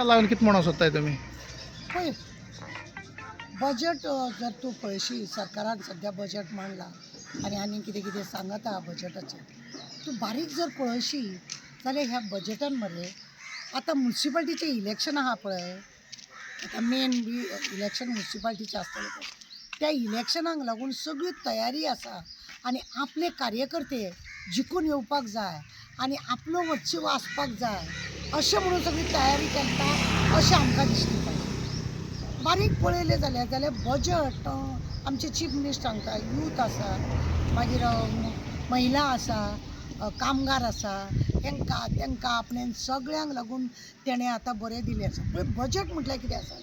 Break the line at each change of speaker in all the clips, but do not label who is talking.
लावून किती म्हणू सोदताय तुम्ही?
पळय बजेट जर तूं पळयशी सरकारान सद्या बजेट मांडला आनी कितें कितें सांगता बजेटाचें तूं बारीक जर पळयशी जाल्यार ह्या बजेटान मरे आतां म्युन्सिपाल्टीचें इलेक्शन आहा पळय, आतां मेन इलेक्शन म्युन्सिपाल्टीचें आसतलें पळय, त्या इलेक्शनाक लागून सगळी तयारी आसा आनी आपले कार्यकर्ते जिखून येवपाक जाय आनी आपलो वर्चस्व आसपाक जाय अशें म्हणून सगळी तयारी केल्या अशें आमकां दिसली पळय. बारीक पळयलें जाल्यार बजेट आमचे चीफ मिनिस्टर सांगता यूथ आसा, मागीर महिला आसा, कामगार आसा, तांकां आपणें सगळ्यांक लागून तेणें आतां बरें दिलें आसा. पळय बजेट म्हटल्यार कितें आसा,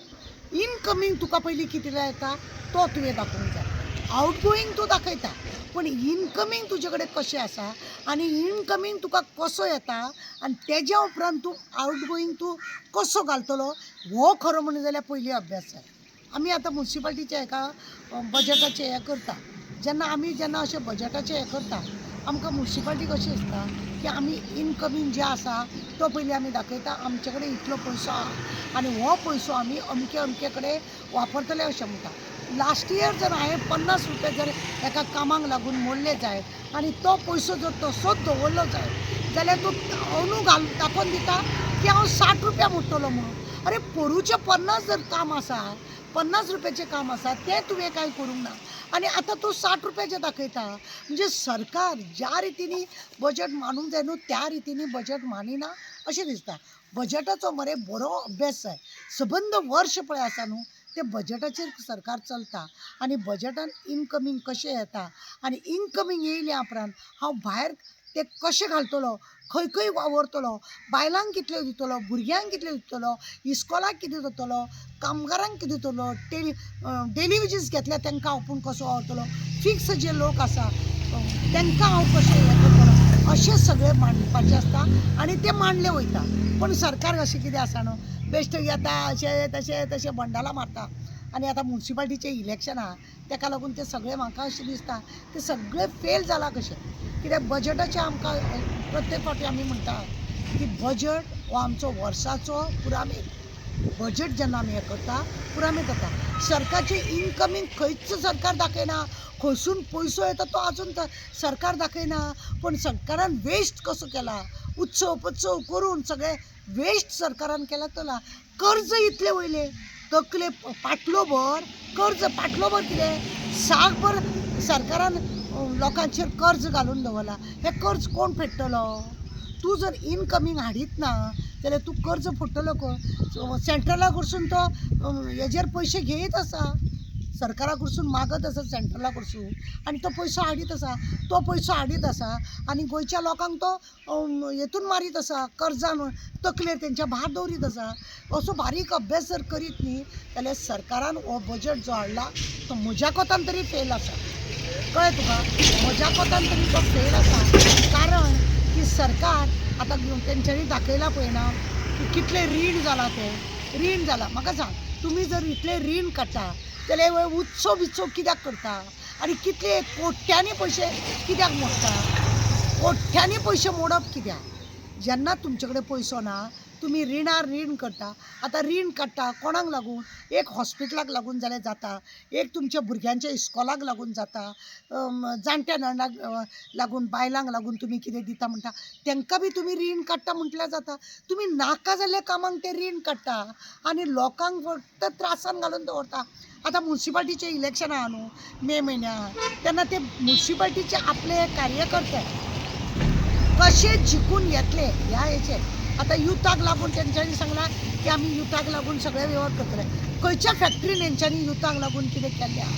इनकमींग तुका पयलीं कितें येता तो तुवें दाखोवंक जाय, आवटगोईंग तूं दाखयता पूण इनकमींग तुजे कडेन कशें आसा आनी इनकमींग तुका कसो येता आनी तेज्या उपरांत तूं आवटगोईंग तूं कसो घालतलो हो खरो म्हणून जाल्यार पयलीं अभ्यास जाय. आमी आतां म्युन्सिपाल्टीचे हेका बजेटाचें हें करता, जेन्ना अशें बजेटाचें हें करता आमकां म्युन्सिपाल्टी कशी दिसता की आमी इनकमींग जें आसा तो पयलीं आमी दाखयता, आमचे कडेन इतलो पयसो आहा आनी हो पयसो आमी अमके कडेन वापरतले अशें म्हणटा. लास्ट इयर जर हांवें 50 रुपया जर एका कामाक लागून मोडले जाय आनी तो पयसो जर तसोच दवरलो जाय जाल्यार तूं अंदू दाखोवन दिता की हांव 60 रुपया मोडटलो म्हणून. अरे पोरूचें 50 जर काम आसा, 50 रुपयाचें काम आसा तें तुवें कांय करूंक ना आनी आतां तूं 60 रुपयाचें दाखयता. म्हणजे सरकार ज्या रितीनी बजेट मांडूंक जाय न्हू त्या रितीनी बजेट मांडिना अशें दिसता. बजेटाचो मरे बरो अभ्यास जाय, सबंद वर्श पळय आसा न्हू ते बजेटाचेर सरकार चलता आनी बजेटान इनकमींग कशें येता आनी इनकमींग येयल्या उपरांत हांव भायर ते कशें घालतलो, खंय खंय वावरतलो, बायलांक कितले दितलो, भुरग्यांक कितले दितलो, इस्कॉलाक कितें दितलो, कामगारांक कितें दितलो, डेली वेजीस घेतल्या तांकां आपूण कसो वावरतलो, फिक्स जे लोक आसा तांकां हांव कशें हें करतलो अशें सगळें मांडपाचें आसता आनी तें मांडलें वयता. पूण सरकार अशें कितें आसा न्हू बेश्ट येता तशें बंडाला मारता आनी आतां म्युन्सिपाल्टीचें इलेक्शन आहा ताका लागून तें सगळें म्हाका अशें दिसता तें सगळें फेल जालां कशें. कित्याक बजेटाचें आमकां प्रत्येक फावटी आमी म्हणटा की बजेट हो आमचो वर्साचो पुरामेत. बजेट जेन्ना आमी हें करता पुरामेत जाता. सरकारचें इनकमींग खंयच सरकार दाखयना, खंयसून पयसो येता तो आजून सरकार दाखयना, पूण सरकारान वेस्ट कसो केला, उत्सव पत्सव करून सगळें वेस्ट सरकारान केला चला. कर्ज इतले वयले तकले पाटलो भर कर्ज, पाटलो भर कितें साकभर सरकारान लोकांचेर कर्ज घालून दवरला. हें कर्ज कोण फेडटलो? तूं जर इनकमींग हाडीत ना जाल्यार तूं कर्ज फोडटलो कोण? सेंट्रला कडसून तो हेजेर पयशे घेयत आसा, सरकारा कडसून मागत आसा सेंट्रला कडसून आनी तो पयसो हाडीत आसा आनी गोंयच्या लोकांक तो हेतून मारीत आसा, कर्जान तकलेर तेंच्या भार दवरीत आसा. असो बारीक अभ्यास जर करीत न्ही जाल्यार सरकारान हो बजेट जो हाडला तो म्हज्या कोतान तरी फेल आसा. कळ्ळें तुका? म्हज्या कोतान तरी तो फेल आसा. कारण की सरकार आतां तेंच्यांनी दाखयला पळय ना की कितलें रीण जालां तें. रीण जालां म्हाका सांग, तुमी जर इतलें रीण काडटा जाल्यार उत्सव बित्सव कित्याक करता आनी कितले कोट्यांनी पयशे कित्याक मोडटा? कोट्यांनी पयशे मोडप कित्याक? जेन्ना तुमचे कडेन पयसो ना तुमी रिणार रीण करता. आतां रीण काडटा कोणाक लागून? एक हॉस्पिटलाक लागून जाल्यार जाता, एक तुमच्या भुरग्यांच्या इस्कॉलाक लागून जाता, जाणट्या नणाक लागून, बायलांक लागून तुमी कितें दिता म्हणटा तांकां बी तुमी रीण काडटा म्हटल्यार जाता. तुमी नाका जाल्ल्या कामांक तें रीण काडटा आनी लोकांक फक्त त्रासान घालून दवरता. आतां म्युन्सिपाल्टीचें इलेक्शन आहा न्हू मे म्हयन्याक, तेन्ना ते म्युन्सिपाल्टीचे आपले कार्यकर्ते कशे जिखून येतले ह्या हेचेर. आतां युथाक लागून तेंच्यांनी सांगलां की आमी युथाक लागून सगळे व्यवहार करतले. खंयच्या फॅक्टरीन हेंच्यांनी युथाक लागून कितें केल्लें आहा?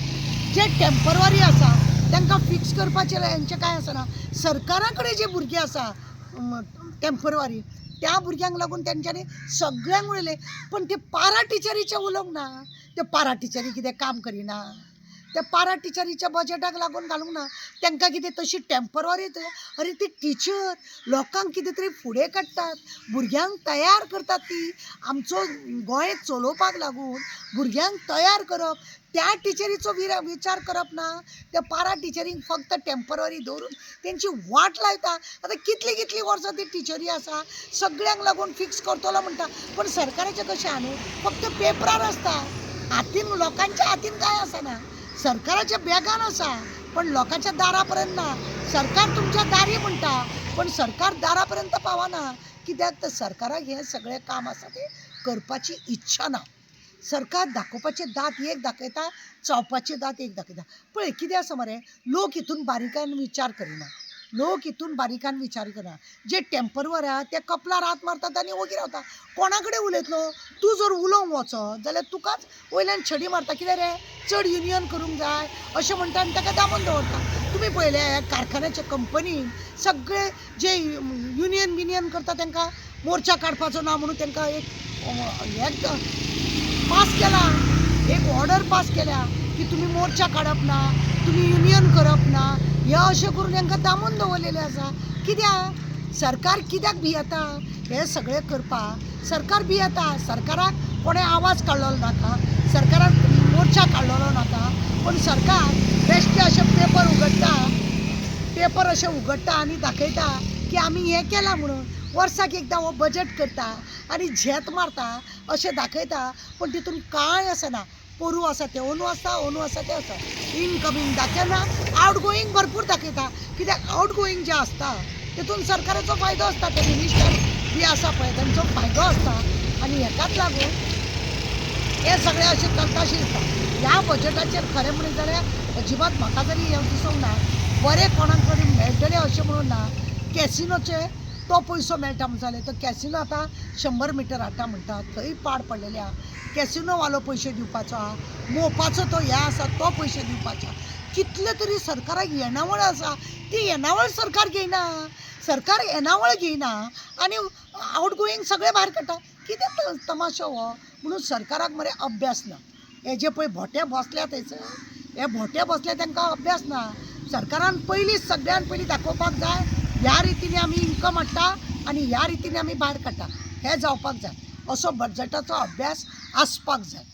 जे टेम्पररी आसा तांकां फिक्स करपाचें हेंचें कांय आसना. सरकारा कडेन जे भुरगे आसा टेम्पररी त्या भुरग्यांक लागून तेंच्यांनी सगळ्यांक उडयलें. पण ते पारा टिचरीचें उलोवंक ना. ते पारा टिचरी कितें काम करिना? त्या पारा टिचरीच्या बजेटाक लागून घालूंक ना तांकां कितें तशी टेम्पररी अरे ती टिचर लोकांक कितें तरी फुडें काडटात भुरग्यांक तयार करतात ती आमचो गोंय चलोवपाक लागून भुरग्यांक तयार करप त्या टिचरीचो विचार करप ना त्या पारा टिचरींक फक्त टेम्पररी दवरून तेंची वाट लायता आतां कितली कितली वर्सां ती टिचरी आसा सगळ्यांक लागून फिक्स करतलो म्हणटा पण सरकाराचें कशें आहा न्हू फक्त पेपरार आसता हातीन लोकांच्या हातीन काय आसना सरकाराच्या बॅगान आसा पण लोकांच्या दारापर्यंत ना सरकार तुमच्या दारी म्हणटा पण सरकार दारापर्यंत पावना कित्याक तर सरकाराक हें सगळें काम आसा तें करपाची इच्छा ना सरकार दाखोवपाचे दात एक दाखयता चावपाचे दात एक दाखयता पळय कितें आसा मरे लोक हितून बारीकान विचार करिना लोक हितून बारीकान विचार करना जे टेम्परवर आहा ते कपलार हात मारतात आनी ओगी रावता कोणा कडेन उलयतलो तूं जर उलोवंक वचत जाल्यार तुकाच वयल्यान छडी मारता कितें रे चड युनियन करूंक जाय अशें म्हणटा आनी ताका दामून दवरता तुमी पळयलें ह्या कारखान्याच्या कंपनीन सगळे जे युनियन करता तांकां मोर्चा काडपाचो ना म्हणून तांकां एक पास केला एक ऑर्डर पास केल्या की तुम्ही मोर्चा काडप ना तुम्ही युनियन करप ना हे अशें करून तांकां दामून दवरलेलें आसा कित्याक सरकार कित्याक भियेता हे सगळें करपाक सरकार भियेता सरकाराक कोणें आवाज काडलेलो नाका सरकारान मोर्चा काडलेलो नाका पण सरकार बेश्टे अशें पेपर अशें उगडटा आनी दाखयता की आमी हें केलां म्हणून वर्साक एकदां हो बजेट करता आनी झेत मारता अशें दाखयता पण तितून कांय आसना पोरू आसा ते अंदू आसा ते आसा इनकमींग दाखयना आवट गोईंग भरपूर दाखयता कित्याक आवट गोईंग जें आसता तितून सरकाराचो फायदो आसता ते मिनिस्टर बी आसा पळय तांचो फायदो आसता आनी हेकाच लागून हे सगळें अशें चलता अशें दिसता ह्या बजेटाचेर खरें म्हणत जाल्यार अजिबात म्हाका तरी हें दिसूंक ना बरें कोणाक तरी मेळटलें अशें म्हणून ना कॅसिनोचे तो पयसो मेळटा म्हणून जालें तो कॅसिनो आतां 100 मिटर हाडटा म्हणटा थंय पाड पडलेले आहा कॅसिनोवालो पयशे दिवपाचो आहा मोवपाचो तो हें आसा तो पयशे दिवपाचो कितले तरी सरकाराक येणावळ आसा ती येणावळ सरकार घेयना सरकार येणावळ घेयना आनी आवट गोईंग सगळें भायर काडटा कितें तमाशो हो म्हणून सरकाराक मरे अभ्यास ना हे जे पळय भोटे बसल्या थंयसर हे भोटे बसले तांकां अभ्यास ना सरकारान पयलीं सगळ्यान पयलीं दाखोवपाक जाय ह्या रितीने आमी इन्कम हाडटा आनी ह्या रितीने आमी भायर काडटा हें जावपाक जाय असो बजेटाचो अभ्यास आसपाक जाय